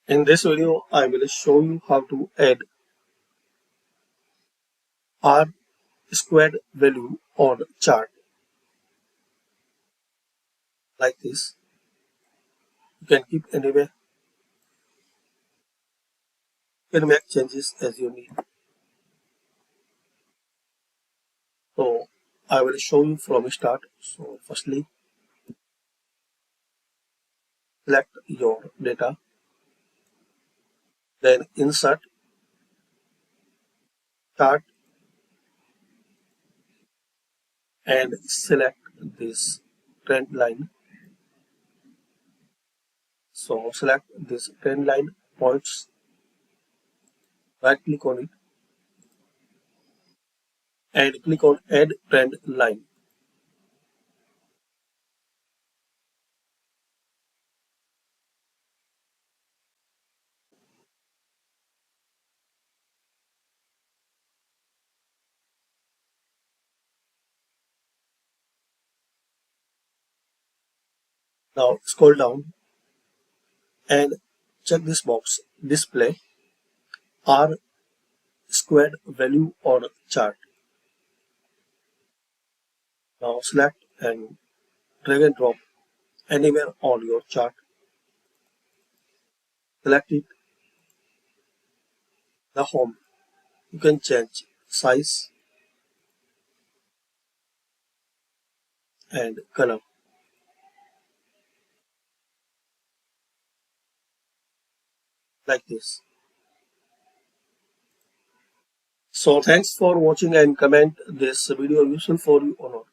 In this video, I will show you how to add R squared value on chart like this. You can keep anywhere. You can make changes as you need. So I will show you from start. So firstly, select your data, then insert chart and select this trend line. So select this trend line points, right click on it and click on add trend line. Now scroll down and check this box, display R squared value on chart. Now select and drag and drop anywhere on your chart. Select it, the home. You can change size and color like this. So thanks for watching and comment this video useful for you or not.